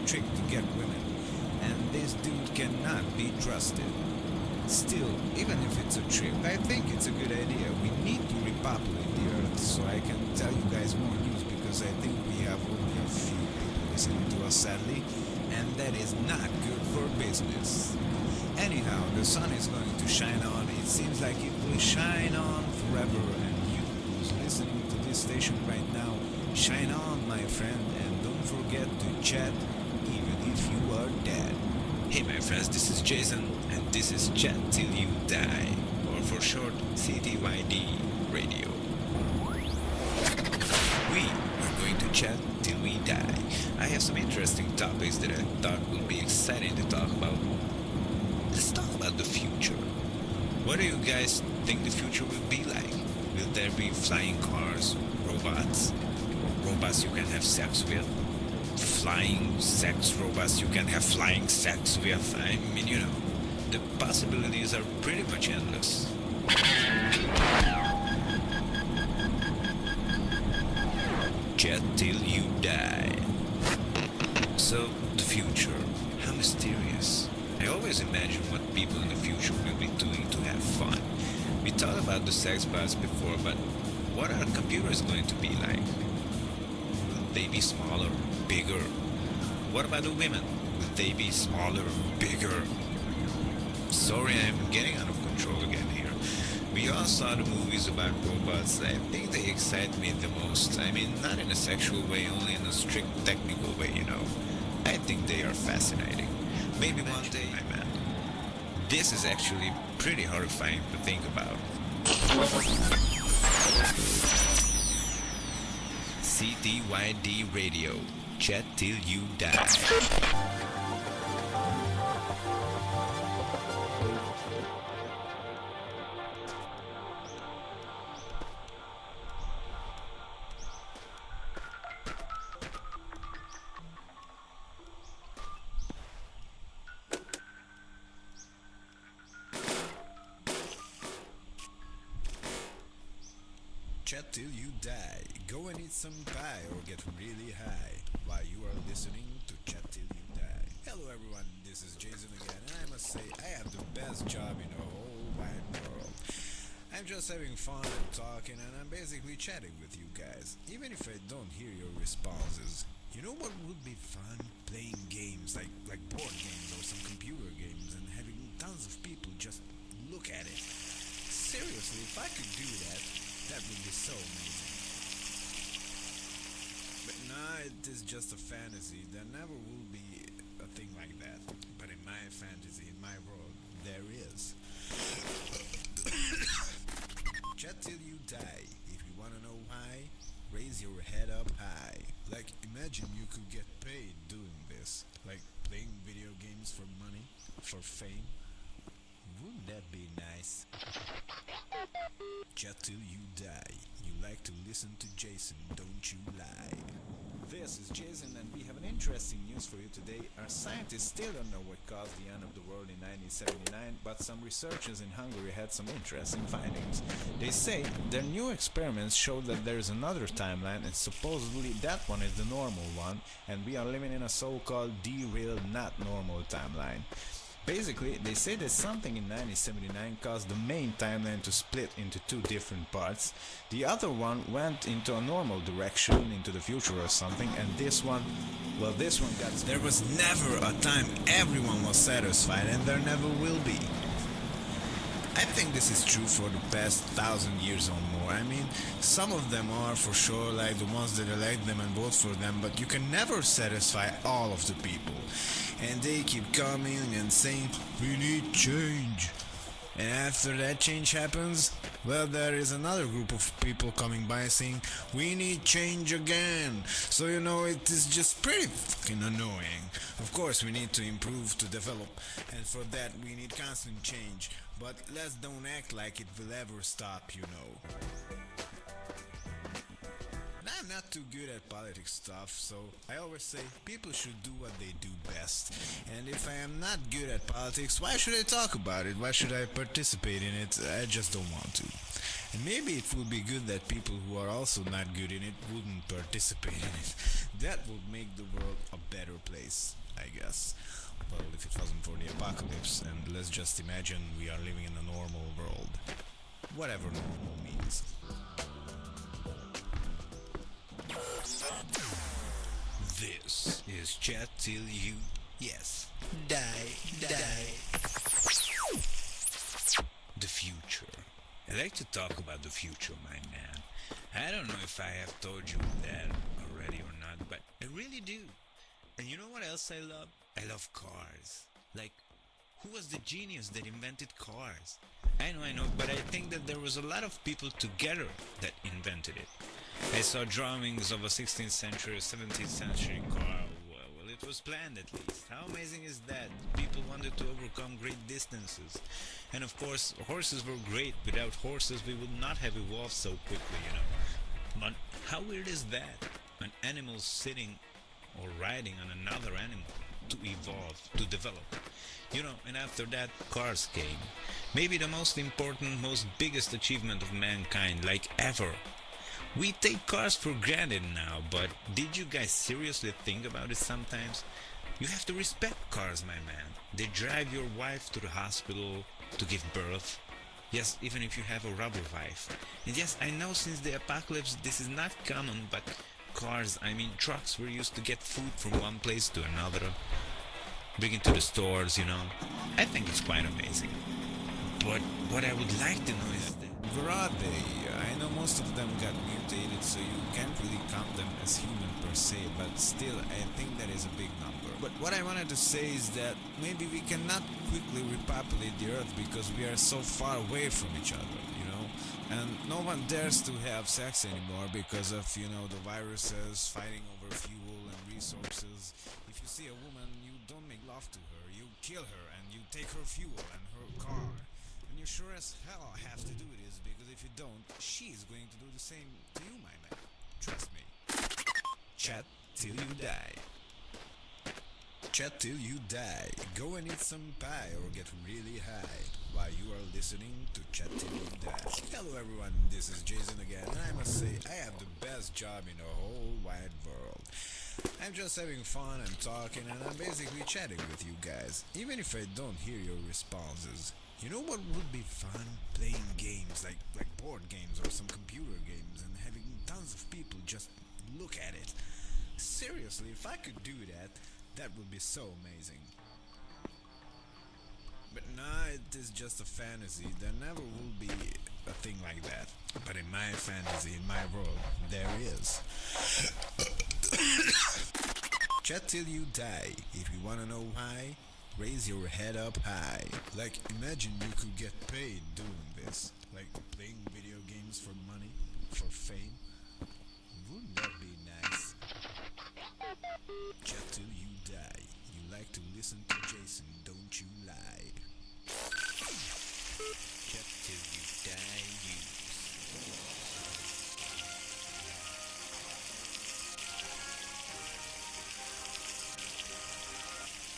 Trick to get women, and this dude cannot be trusted. Still, even if it's a trick, I think it's a good idea. We need to repopulate the Earth so I can tell you guys more news, because I think we have only a few people listening to us, sadly, and that is not good for business. Anyhow, the sun is going to shine on. It seems like it will shine on forever, and you who's listening to this station right now, shine on, my friend, and don't forget to chat even if you are dead. Hey my friends, this is Jason, and this is Chat Till You Die, or for short, CTYD Radio. We are going to chat till we die. I have some interesting topics that I thought would be exciting to talk about. Let's talk about the future. What do you guys think the future will be like? Will there be flying cars, robots you can have sex with? Flying sex robots you can have flying sex with. I mean, you know, the possibilities are pretty much endless. Chat till you die. So, the future, how mysterious. I always imagine what people in the future will be doing to have fun. We thought about the sex bots before, but what are computers going to be like? Will they be smaller, bigger? What about the women? Will they be smaller, bigger? Sorry, I'm getting out of control again here. We all saw the movies about robots. I think they excite me the most. I mean, not in a sexual way, only in a strict technical way, you know. I think they are fascinating. Maybe one day, my man. This is actually pretty horrifying to think about. CTYD Radio. Chat till you die. Chat till you die. Go and eat some pie or get really high while you are listening to Chat till you die. Hello everyone, this is Jason again, and I must say I have the best job in the whole wide world. I'm just having fun and talking, and I'm basically chatting with you guys, even if I don't hear your responses. You know what would be fun? Playing games like board games or some computer games, and having tons of people just look at it. Seriously, if I could do that, that would be so amazing. But nah, it is just a fantasy. There never will be a thing like that. But in my fantasy, in my world, there is. Chat till you die. If you wanna know why, raise your head up high. Like, imagine you could get paid doing this. Like playing video games for money, for fame. Wouldn't that be nice? Chat till you die. You like to listen to Jason, don't you lie? This is Jason, and we have an interesting news for you today. Our scientists still don't know what caused the end of the world in 1979, but some researchers in Hungary had some interesting findings. They say their new experiments show that there is another timeline, and supposedly that one is the normal one, and we are living in a so-called derailed, not normal timeline. Basically, they say that something in 1979 caused the main timeline to split into two different parts. The other one went into a normal direction, into the future or something, and this one got... There was never a time everyone was satisfied, and there never will be. I think this is true for the past 1,000 years or more. I mean, some of them are for sure like the ones that elect them and vote for them, but you can never satisfy all of the people. And they keep coming and saying, we need change. And after that change happens, well, there is another group of people coming by saying, we need change again. So, it is just pretty fucking annoying. Of course, we need to improve, to develop, and for that, we need constant change. But let's don't act like it will ever stop. I'm not too good at politics stuff, so I always say people should do what they do best. And if I am not good at politics, why should I talk about it? Why should I participate in it? I just don't want to. And maybe it would be good that people who are also not good in it wouldn't participate in it. That would make the world a better place, I guess. Well, if it wasn't for the apocalypse, and let's just imagine we are living in a normal world. Whatever normal means. This is Chat Till You, yes, die. The future. I like to talk about the future, my man. I don't know if I have told you that already or not, but I really do. And you know what else I love? I love cars. Like, who was the genius that invented cars? I know, but I think that there was a lot of people together that invented it. I saw drawings of a 16th century, 17th century car. Well, it was planned at least. How amazing is that? People wanted to overcome great distances. And of course, horses were great. Without horses, we would not have evolved so quickly. But how weird is that? An animal sitting or riding on another animal to evolve, to develop. And after that, cars came. Maybe the most important, most biggest achievement of mankind, like ever. We take cars for granted now, but did you guys seriously think about it sometimes? You have to respect cars, my man. They drive your wife to the hospital to give birth. Yes, even if you have a rubber wife. And yes, I know since the apocalypse this is not common, but cars, trucks were used to get food from one place to another. Bring it to the stores, I think it's quite amazing. But what I would like to know is that where are they? I know most of them got mutated, so you can't really count them as human per se, but still, I think that is a big number. But what I wanted to say is that maybe we cannot quickly repopulate the Earth because we are so far away from each other. And no one dares to have sex anymore because of, the viruses fighting over fuel and resources. If you see a woman, you don't make love to her, you kill her and you take her fuel and her car. And you sure as hell have to do this because if you don't, she's going to do the same to you, my man. Trust me. Chat till you die. Chat till you die. Go and eat some pie or get really high while you are listening to Chat till you die. Hello everyone, this is Jason again, and I must say I have the best job in the whole wide world. I'm just having fun and talking, and I'm basically chatting with you guys, even if I don't hear your responses. You know what would be fun? Playing games like board games or some computer games and having tons of people just look at it. Seriously, if I could do that, that would be so amazing. But nah, it is just a fantasy. There never will be a thing like that. But in my fantasy, in my world, there is. Chat till you die. If you wanna know why, raise your head up high. Like, imagine you could get paid doing this. Like, playing video games for money, for fame. Wouldn't that be nice? Chat till you die. You like to listen to Jason, don't you lie. Chat till you die,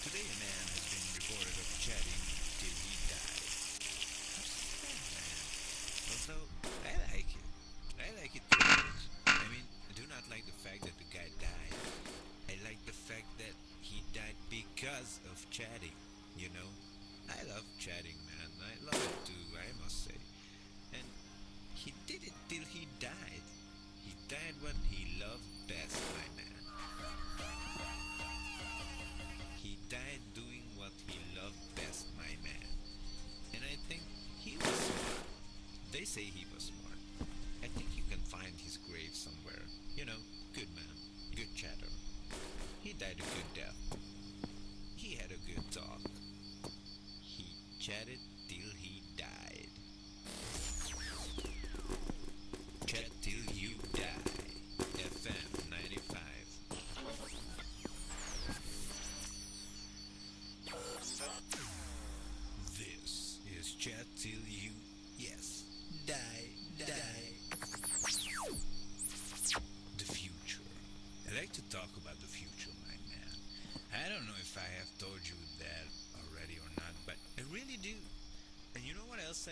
Today a man has been reported of chatting till he died. How sad, man. Although, I like it. I like it too much. I do not like the fact that the guy died. I like the fact that he died because of chatting, I love chatting, man. I love it too, I must say. And he did it till he died. He died what he loved best, my man. He died doing what he loved best, my man. And I think he was smart. They say he was smart.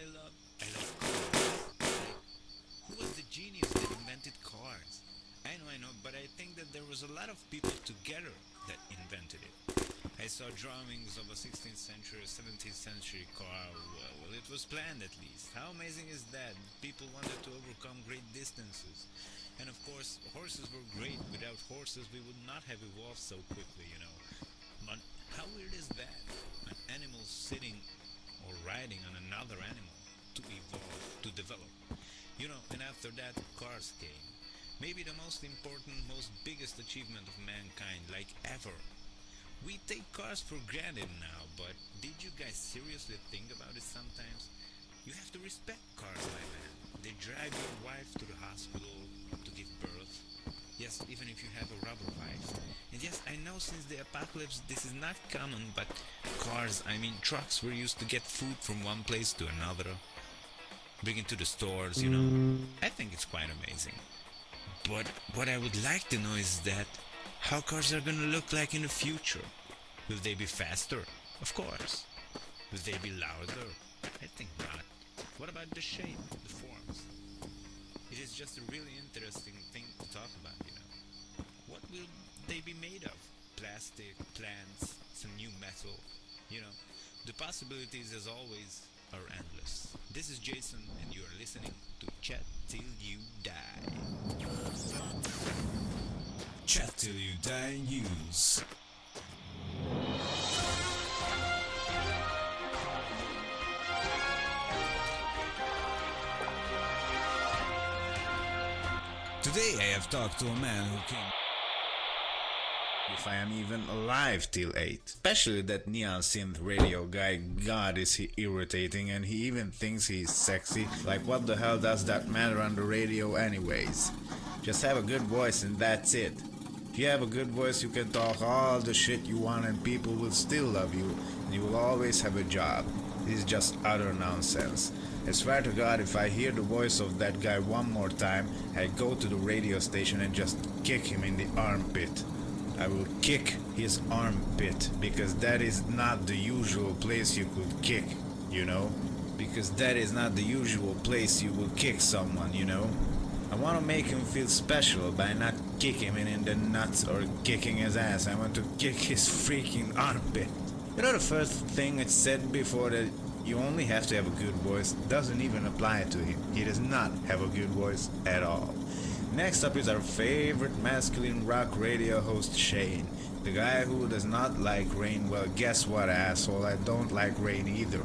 I love? I love cars. Like, who was the genius that invented cars? I know, but I think that there was a lot of people together that invented it. I saw drawings of a 16th century, 17th century car. Well, it was planned at least. How amazing is that? People wanted to overcome great distances. And of course, horses were great. Without horses, we would not have evolved so quickly, you know. But how weird is that? An animal sitting or riding on another animal to evolve, to develop. You know, and after that, cars came. Maybe the most important, most biggest achievement of mankind, like ever. We take cars for granted now, but did you guys seriously think about it sometimes? You have to respect cars like that. They drive your wife to the hospital to give birth. Yes, even if you have a rubber wife. And yes, I know since the apocalypse this is not common, but cars, I mean trucks, were used to get food from one place to another. Bring it to the stores, you know. I think it's quite amazing. But what I would like to know is that how cars are gonna look like in the future. Will they be faster? Of course. Will they be louder? I think not. What about the shape, the forms? It is just a really interesting thing to talk about, you know. What will they be made of? Plastic, plants, some new metal, you know. The possibilities, as always, are endless. This is Jason, and you are listening to Chat Till You Die. Chat Till You Die News. Today I have talked to a man who came if I am even alive till 8. Especially that neon synth radio guy. God, is he irritating, and he even thinks he's sexy. Like, what the hell does that matter on the radio anyways? Just have a good voice and that's it. If you have a good voice, you can talk all the shit you want and people will still love you, and you will always have a job. This is just utter nonsense. I swear to God, if I hear the voice of that guy one more time, I go to the radio station and just kick him in the armpit. I will kick his armpit, because that is not the usual place you could kick, you know? Because that is not the usual place you will kick someone, you know? I want to make him feel special by not kicking him in the nuts or kicking his ass. I want to kick his freaking armpit. You know, the first thing it said before, that you only have to have a good voice, doesn't even apply to him. He does not have a good voice at all. Next up is our favorite masculine rock radio host, Shane. The guy who does not like rain. Well, guess what, asshole? I don't like rain either.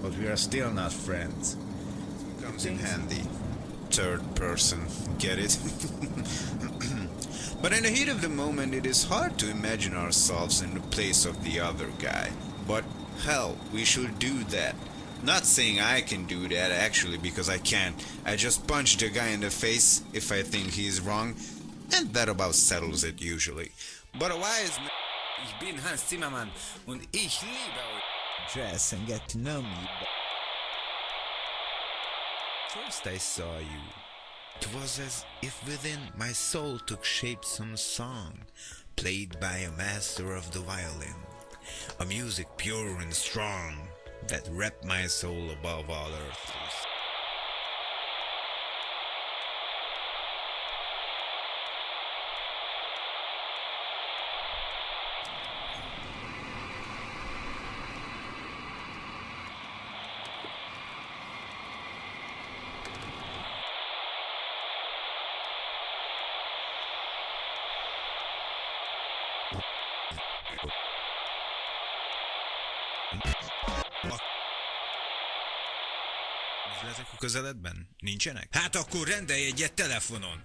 But we are still not friends. Comes in handy. Third person, get it? But in the heat of the moment, it is hard to imagine ourselves in the place of the other guy. But hell, we should do that. Not saying I can do that actually, because I can't. I just punch the guy in the face if I think he's wrong, and that about settles it usually. But a wise man... Ich bin Hans Zimmermann und ich liebe dress and get to know me. First I saw you. It was as if within my soul took shape some song, played by a master of the violin. A music pure and strong, that wrapped my soul above all earth. Üzletek a közeledben? Nincsenek? Hát akkor rendelj egyet telefonon!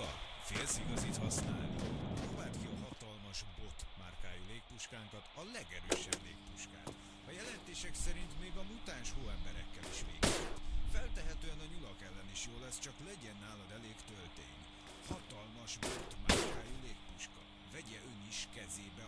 légpuska? Félsz igazit használni? Próbáld ki a hatalmas bot márkájú légpuskánkat, a legerősebb légpuskát. A jelentések szerint még a mutáns hóemberekkel is végzett. Feltehetően a nyulak ellen is jó lesz, csak legyen nálad elég töltény. Hatalmas bot márkájú légpuska. Vegye ön is kezébe